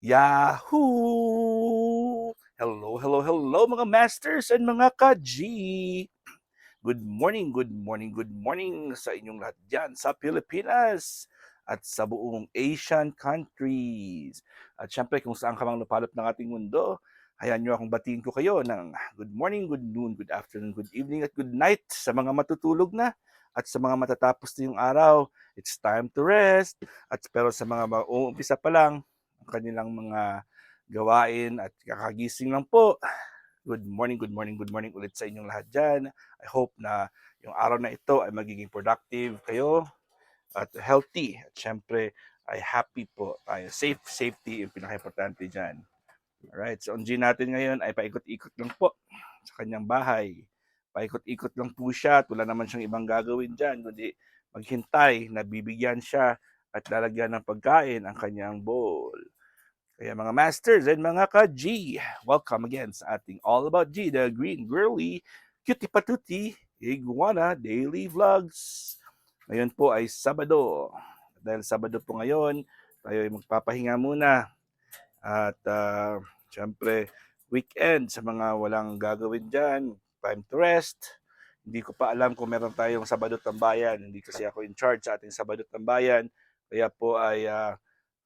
Yahoo! Hello, hello, hello mga masters and mga ka-G! Good morning, good morning, good morning sa inyong lahat dyan sa Pilipinas at sa buong Asian countries. At syempre kung saan ka mang lupalop ng ating mundo, hayaan nyo akong batiin ko kayo ng good morning, good noon, good afternoon, good evening at good night sa mga matutulog na at sa mga matatapos na yung araw. It's time to rest. At pero sa mga uumpisa pa lang, ang kanilang mga gawain at kakagising lang po. Good morning, good morning, good morning ulit sa inyong lahat dyan. I hope na yung araw na ito ay magiging productive kayo at healthy. At syempre ay happy po tayo. Safety yung pinaka-importante dyan. Alright, so ang G natin ngayon ay paikot-ikot lang po sa kanyang bahay. Paikot-ikot lang po siya at wala naman siyang ibang gagawin dyan, kundi maghintay na bibigyan siya at lalagyan ng pagkain ang kanyang bowl. Kaya mga masters and mga ka-G, welcome again sa ating All About G, the Green Girly, Cutie Patuti, Iguana Daily Vlogs. Ngayon po ay Sabado. Dahil Sabado po ngayon, tayo ay magpapahinga muna. At syempre, weekend sa mga walang gagawin dyan, time to rest. Hindi ko pa alam kung meron tayong Sabado Tambayan. Hindi kasi ako in charge sa ating Sabado Tambayan. Kaya po ay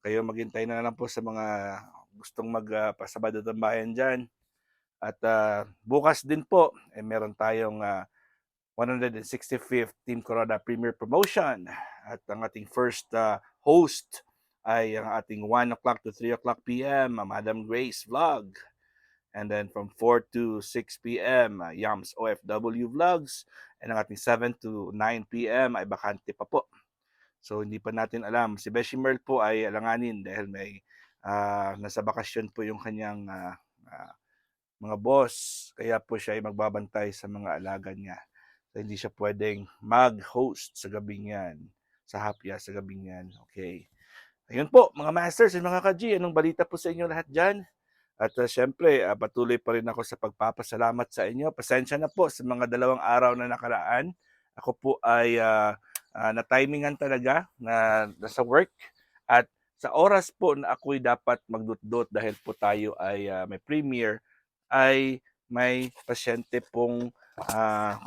kayo maghintay na lang po sa mga gustong mag-Sabado Tambayan dyan. At bukas din po, meron tayong 165th Team Corona Premier Promotion. At ang ating first host ay ang ating 1 o'clock to 3 o'clock p.m. Madam Grace Vlog. And then from 4 to 6 p.m. Yams OFW Vlogs. And ang ating 7 to 9 p.m. ay bakante pa po. So hindi pa natin alam. Si Beshi Merl po ay alanganin dahil may nasa bakasyon po yung kanyang mga boss. Kaya po siya ay magbabantay sa mga alaga niya. So, hindi siya pwedeng mag-host sa gabing yan. Sa hapya sa gabing yan. Okay. Ayun po, mga masters at mga ka-G, anong balita po sa inyo lahat dyan? At syempre, patuloy pa rin ako sa pagpapasalamat sa inyo. Pasensya na po sa mga 2 araw na nakaraan. Ako po ay na-timingan talaga na nasa work. At sa oras po na ako'y dapat magdut-dot dahil po tayo ay may premiere, ay may pasyente pong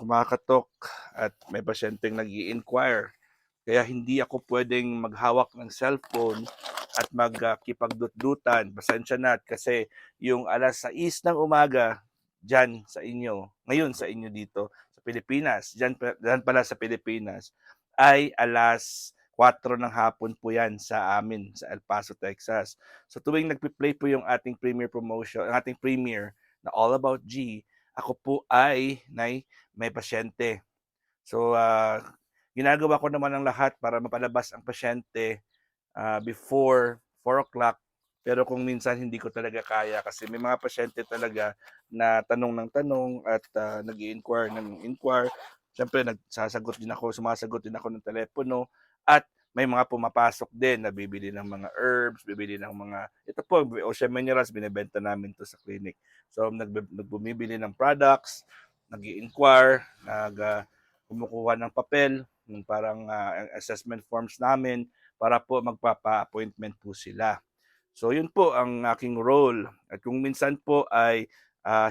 kumakatok at may pasyenteng nag inquire. Kaya hindi ako pwedeng maghawak ng cellphone at magkipagdut-dutan. Pasensya na kasi yung 6:00 ng umaga dyan sa inyo, ngayon sa inyo dito sa Pilipinas, dyan pala sa Pilipinas, ay 4:00 ng hapon po yan sa amin sa El Paso, Texas. So tuwing nagpi-play po yung ating premiere promotion, ang ating premiere na All About G, ako po ay may pasyente. So ginagawa ko naman ang lahat para mapalabas ang pasyente before 4 o'clock. Pero kung minsan hindi ko talaga kaya kasi may mga pasyente talaga na tanong ng tanong at nag-i-inquire ng inquire. Siyempre, sumasagot din ako ng telepono at may mga pumapasok din na bibili ng mga herbs, bibili ng mga, ito po, Ocean Minerals, binibenta namin to sa clinic. So, nagbumibili ng products, nag-i-inquire, kumukuha ng papel, yung parang assessment forms namin, para po magpapa-appointment po sila. So yun po ang aking role. At kung minsan po ay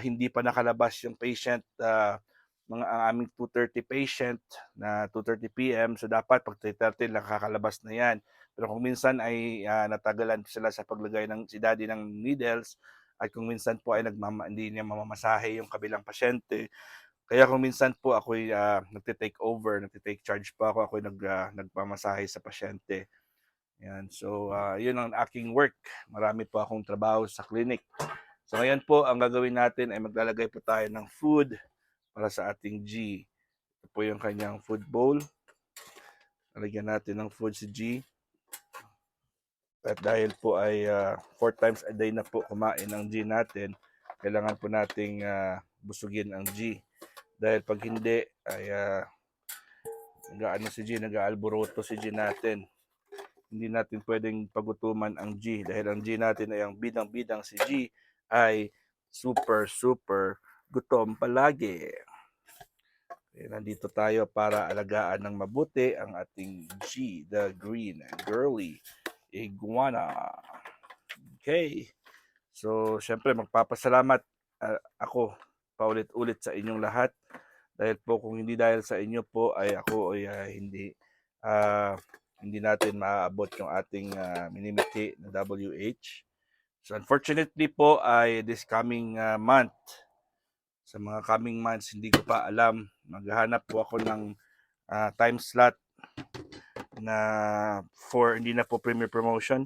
hindi pa nakalabas yung patient, ang aming 2:30 patient na 2:30 p.m. So dapat pag 3:30 nakakalabas na yan. Pero kung minsan ay natagalan sila sa paglagay ng si daddy ng needles, at kung minsan po ay hindi niya mamamasahe yung kabilang pasyente, kaya kung minsan po ako'y nagte-take over, nagte-take charge po ako, ako'y nagpamasahe sa pasyente. Yan. So, yun ang aking work. Marami po akong trabaho sa clinic. So, ngayon po, ang gagawin natin ay maglalagay po tayo ng food para sa ating G. Ito po yung kanyang food bowl. Lalagyan natin ng food si G. At dahil po ay 4 times a day na po kumain ang G natin, kailangan po nating busugin ang G. Dahil pag hindi, ay nag-aalboroto si G natin. Hindi natin pwedeng pagutuman ang G dahil ang G natin ay ang bidang-bidang si G ay super, super gutom palagi. Nandito tayo para alagaan ng mabuti ang ating G, the green girly iguana. Okay. So, siyempre magpapasalamat ako paulit-ulit sa inyong lahat dahil po kung hindi dahil sa inyo po ay ako ay ah, hindi natin maaabot yung ating minimithi na WH. So unfortunately po ay this coming month, sa mga coming months, hindi ko pa alam. Maghahanap po ako ng time slot na for hindi na po premiere promotion.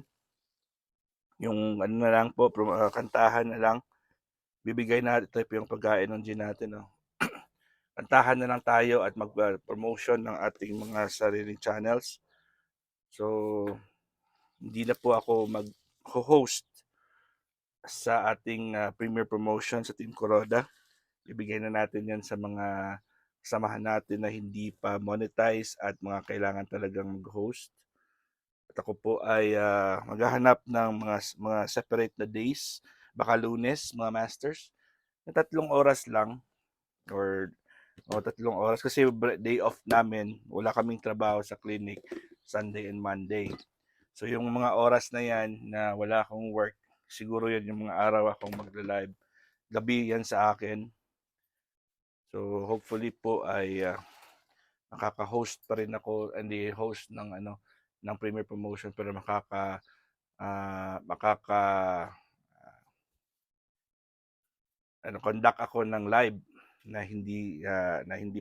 Yung ano na lang po, kantahan na lang. Bibigay natin ito po yung pagkain ng gin natin. No? Kantahan na lang tayo at mag-promotion ng ating mga sariling channels. So, hindi na po ako mag-host sa ating premiere promotion sa Team Kuroda. Ibigay na natin yan sa mga kasamahan natin na hindi pa monetize at mga kailangan talagang mag-host. At ako po ay maghahanap ng mga separate na days, baka Lunes, mga masters, na 3 oras lang or 3 oras kasi day off namin, wala kaming trabaho sa clinic Sunday and Monday. So yung mga oras na yan na wala akong work, siguro yan yung mga araw akong magla-live. Gabi yan sa akin. So hopefully po ay makaka-host pa rin ako, hindi host ng ng premiere promotion, pero makaka conduct ako ng live na hindi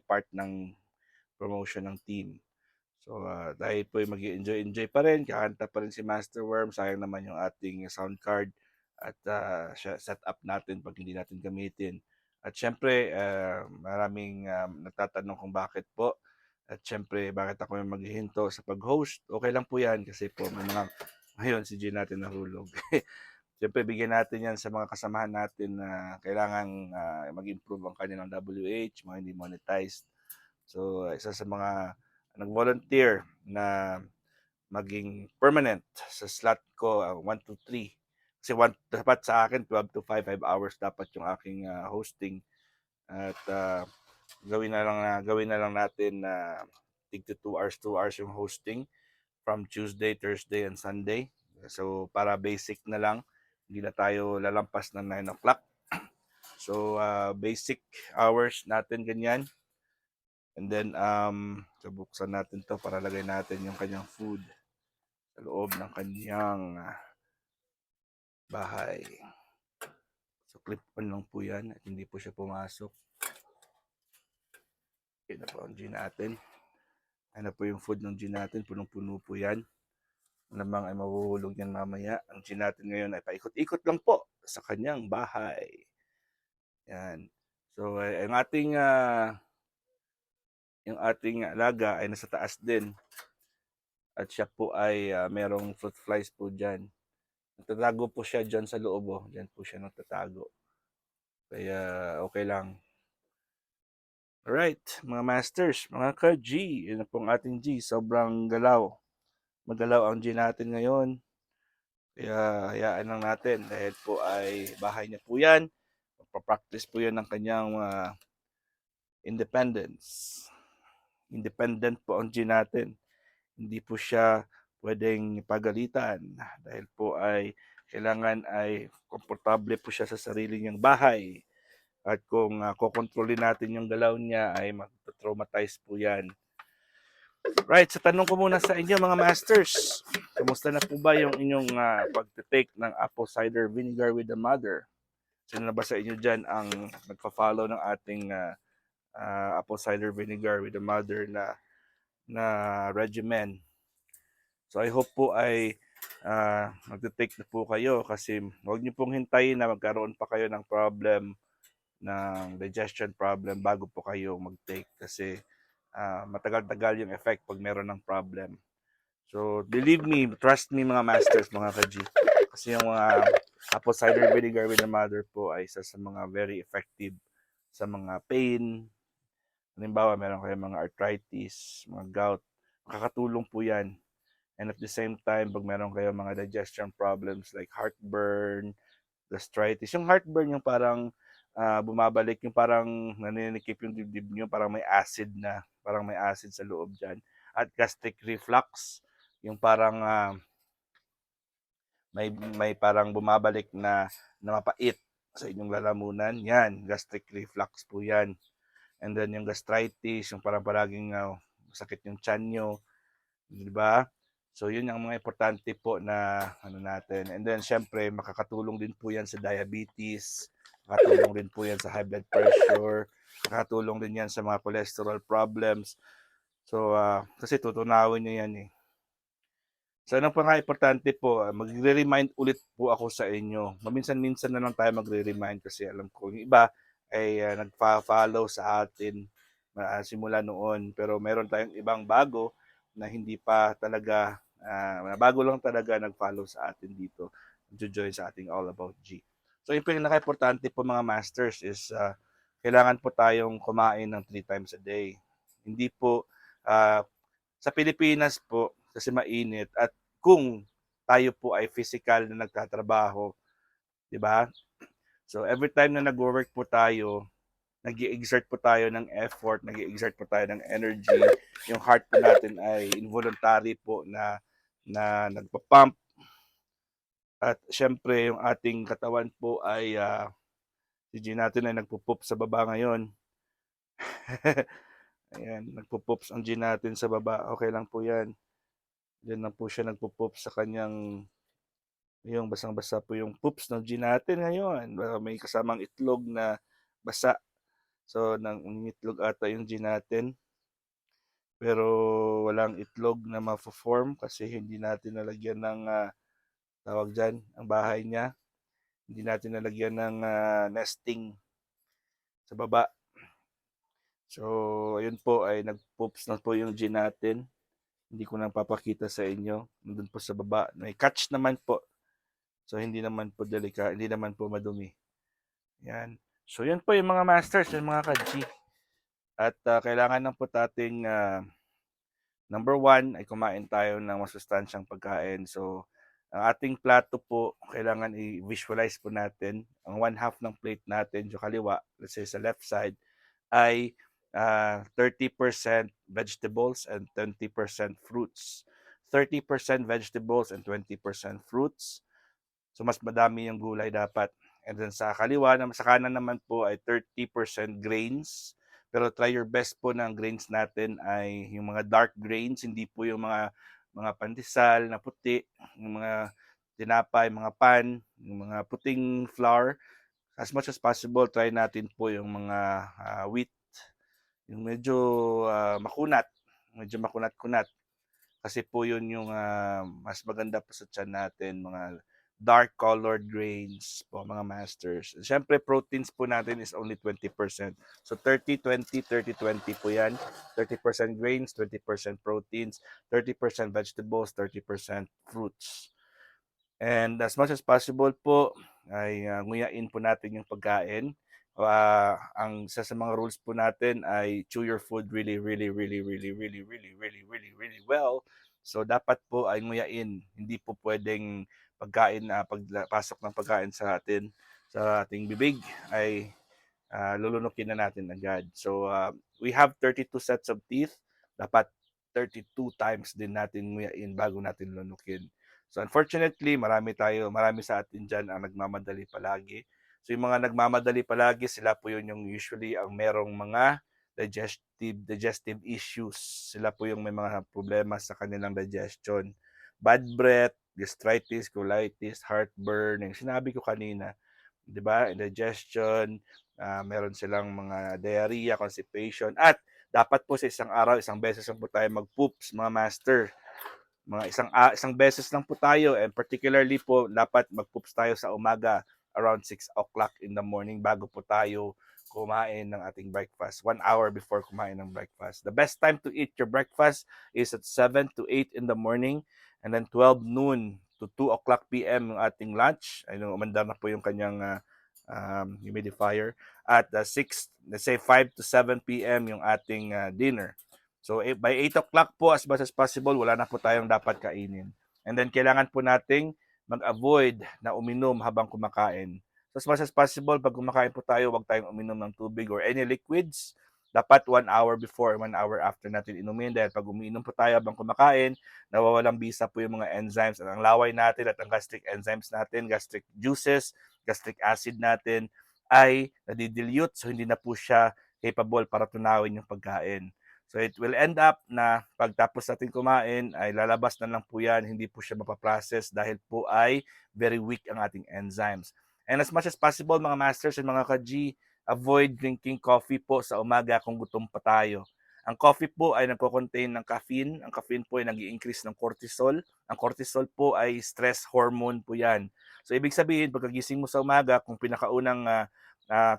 part ng promotion ng team. So dahil po mag-enjoy pa rin, kakanta pa rin si Master Worm, sayang naman yung ating sound card at set up natin pag hindi natin gamitin. At syempre, maraming nagtatanong kung bakit po. At syempre, bakit ako yung maghihinto sa pag-host? Okay lang po yan kasi po may mga ngayon si Jay natin nahulog. Siyempre, bigyan natin yan sa mga kasamahan natin na kailangan mag-improve ang kanilang WH, mga hindi monetized. So, isa sa mga nag-volunteer na maging permanent sa slot ko, 1 to 3. Kasi dapat sa akin, 12 to 5 hours dapat yung aking hosting. At gawin na lang natin na tig to 2 hours yung hosting from Tuesday, Thursday, and Sunday. So, para basic na lang, hindi na tayo lalampas ng 9 o'clock. So, basic hours natin ganyan. And then, so buksan natin to para lagay natin yung kanyang food sa loob ng kanyang bahay. So, clip on lang po yan at hindi po siya pumasok. Okay na po ang gin natin. Ano po yung food ng gin natin, punong-puno po yan. Namang ay mahuhulog yan mamaya. Ang gin natin ngayon ay paikot-ikot lang po sa kanyang bahay. Yan. So, yung ating alaga ay nasa taas din. At siya po ay merong fruit flies po dyan. Nagtatago po siya dyan sa loob. Oh. Dyan po siya nagtatago. Kaya okay lang. Alright, mga masters, mga ka-G. Yun na pong ating G. Sobrang galaw. Magalaw ang G natin ngayon. Kaya hayaan lang natin dahil po ay bahay niya po yan. Magpa-practice po yan ng kanyang independence. Independent po ang G natin. Hindi po siya pwedeng pagalitan dahil po ay kailangan ay komportable po siya sa sarili niyang bahay. At kung kokontrolin natin yung galaw niya ay mag-traumatize po yan. Right, sa tanong ko muna sa inyo mga masters, kumusta na po ba yung inyong pag-take ng apple cider vinegar with the mother? Sino na ba sa inyo dyan ang nagpa-follow ng ating apple cider vinegar with the mother na regimen? So I hope po ay magte-take na po kayo kasi huwag niyo pong hintayin na magkaroon pa kayo ng problem, ng digestion problem bago po kayo mag-take kasi matagal-tagal yung effect pag meron ng problem. So, believe me, trust me mga masters, mga ka-G. Kasi yung apple cider vinegar with the mother po ay isa sa mga very effective sa mga pain. Halimbawa, meron kayo mga arthritis, mga gout. Makakatulong po yan. And at the same time, pag meron kayo mga digestion problems like heartburn, gastritis. Yung heartburn, yung parang bumabalik, yung parang naninikip yung dibdib nyo, parang may acid sa loob dyan. At gastric reflux, yung parang may parang bumabalik na mapait sa inyong lalamunan, yan, gastric reflux po yan. And then yung gastritis, yung parang palaging sakit yung tiyan nyo, di ba? So yun ang mga importante po na ano natin. And then syempre makakatulong din po yan sa diabetes, makakatulong din po yan sa high blood pressure, makakatulong din yan sa mga cholesterol problems. So kasi tutunawin niyo yan eh. So ano pa nga importante po, magre-remind ulit po ako sa inyo. Maminsan-minsan na lang tayo magre-remind kasi alam ko yung iba ay nagfa-follow sa atin simula noon. Pero meron tayong ibang bago na hindi pa talaga, bago lang talaga nag-follow sa atin dito. Nag-join sa ating All About G. So yung pinaka-importante po mga masters is kailangan po tayong kumain ng 3 times a day. Hindi po sa Pilipinas po, kasi mainit, at kung tayo po ay physical na nagtatrabaho, di ba? So every time na nag-work po tayo, nag-exert po tayo ng effort, nag-exert po tayo ng energy, yung heart po natin ay involuntary po na nagpa-pump, at syempre yung ating katawan po ay si G natin ay nagpo-poop sa baba ngayon. Ayan, nagpo-poops ang G natin sa baba. Okay lang po yan. Diyan lang po siya nagpo-poop sa kanyang, yung basang-basa po yung poops ng G natin ngayon. May kasamang itlog na basa. So, itlog ata yung G natin. Pero walang itlog na ma-form kasi hindi natin nalagyan ng tawag dyan, ang bahay niya. Hindi natin nalagyan ng nesting sa baba. So, ayun po ay nag-poops na po yung G natin. Hindi ko nang papakita sa inyo. Nandun po sa baba. May catch naman po. So, hindi naman po hindi naman po madumi. Yan. So, yan po yung mga masters, yung mga ka-G. At kailangan lang po nating number 1 ay kumain tayo ng masustansyang pagkain. So, ang ating plato po, kailangan i-visualize po natin. Ang 1/2 ng plate natin, yung kaliwa, let's say sa left side, ay 30% vegetables and 20% fruits. 30% vegetables and 20% fruits. So mas madami yung gulay dapat. And then sa kaliwa, sa kanan naman po ay 30% grains. Pero try your best po ng grains natin ay yung mga dark grains, hindi po yung mga pandesal na puti, yung mga tinapay, mga pan, yung mga puting flour. As much as possible, try natin po yung mga wheat, yung medyo makunat-kunat. Kasi po yun yung mas maganda po sa tiyan natin, mga dark colored grains po, mga masters. Siyempre, proteins po natin is only 20%. So 30-20, 30-20 po yan. 30% grains, 20% proteins, 30% vegetables, 30% fruits. And as much as possible po, ay nguyain po natin yung pagkain. Ang isa sa mga rules po natin ay chew your food really, really, really, really, really, really, really, really, really well. So dapat po ay nguyain. Hindi po pwedeng pagkain na pagpasok ng pagkain sa ating bibig ay lulunukin na natin agad. So we have 32 sets of teeth. Dapat 32 times din natin nguyain bago natin lunukin. So unfortunately, marami sa atin dyan ang nagmamadali palagi. So yung mga nagmamadali palagi, sila po yun yung usually ang merong mga digestive issues. Sila po yung may mga problema sa kanilang digestion. Bad breath, gastritis, colitis, heartburn, yung sinabi ko kanina, 'di ba? Indigestion, meron silang mga diarrhea, constipation, at dapat po sa isang araw, isang beses lang po tayo mag-poops, mga master. Mga isang beses lang po tayo, and particularly po dapat mag-poops tayo sa umaga around 6 o'clock in the morning bago po tayo kumain ng ating breakfast. 1 hour before kumain ng breakfast. The best time to eat your breakfast is at 7 to 8 in the morning, and then 12 noon to 2 o'clock p.m. yung ating lunch. Ay, umandar na po yung kanyang humidifier. At 6, let's say 5 to 7 p.m. yung ating dinner. So by 8 o'clock po, as much as possible, wala na po tayong dapat kainin. And then kailangan po nating mag-avoid na uminom habang kumakain. So as much as possible, pag kumakain po tayo, huwag tayong uminom ng tubig or any liquids. dapat 1 hour before, 1 hour after natin inumin dahil pag umiinom po tayo habang kumakain, nawawalang bisa po yung mga enzymes at ang laway natin at ang gastric enzymes natin, gastric juices, gastric acid natin ay nadidilute so hindi na po siya capable para tunawin yung pagkain. So it will end up na pagtapos natin kumain ay lalabas na lang po yan, hindi po siya mapaprocess dahil po ay very weak ang ating enzymes. And as much as possible mga masters and mga ka-G, avoid drinking coffee po sa umaga kung gutom pa tayo. Ang coffee po ay nagko-contain ng caffeine. Ang caffeine po ay nag-i-increase ng cortisol. Ang cortisol po ay stress hormone po yan. So ibig sabihin, pagkagising mo sa umaga, kung pinakaunang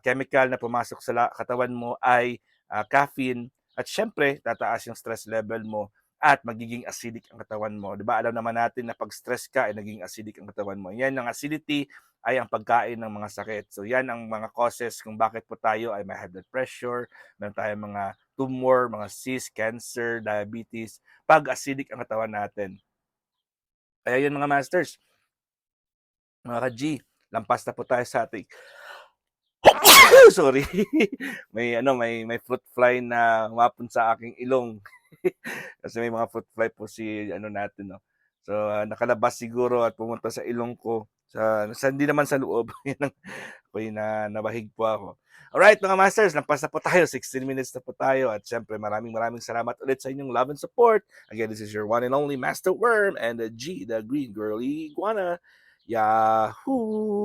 chemical na pumasok sa katawan mo ay caffeine, at syempre, tataas yung stress level mo at magiging acidic ang katawan mo. 'Di ba? Alam naman natin na pag stress ka ay naging acidic ang katawan mo. Yan ang acidity ay ang pagkain ng mga sakit. So yan ang mga causes kung bakit po tayo ay may high blood pressure, meron tayong mga tumor, mga cyst, cancer, diabetes, pag acidic ang katawan natin. Kaya yun mga masters, mga ka-G, lampas na po tayo sa ating sorry. May fruit fly na umapon sa aking ilong. Kasi may mga fruit fly po si natin, no. So nakalabas siguro at pumunta sa ilong ko. Sa hindi naman sa loob. Ako'y nabahig po ako. Alright mga masters, lampas na po tayo. 16 minutes na po tayo. At syempre maraming salamat ulit sa inyong love and support. Again, this is your one and only Master Worm and the G, the Green Girly Iguana. Yahoo!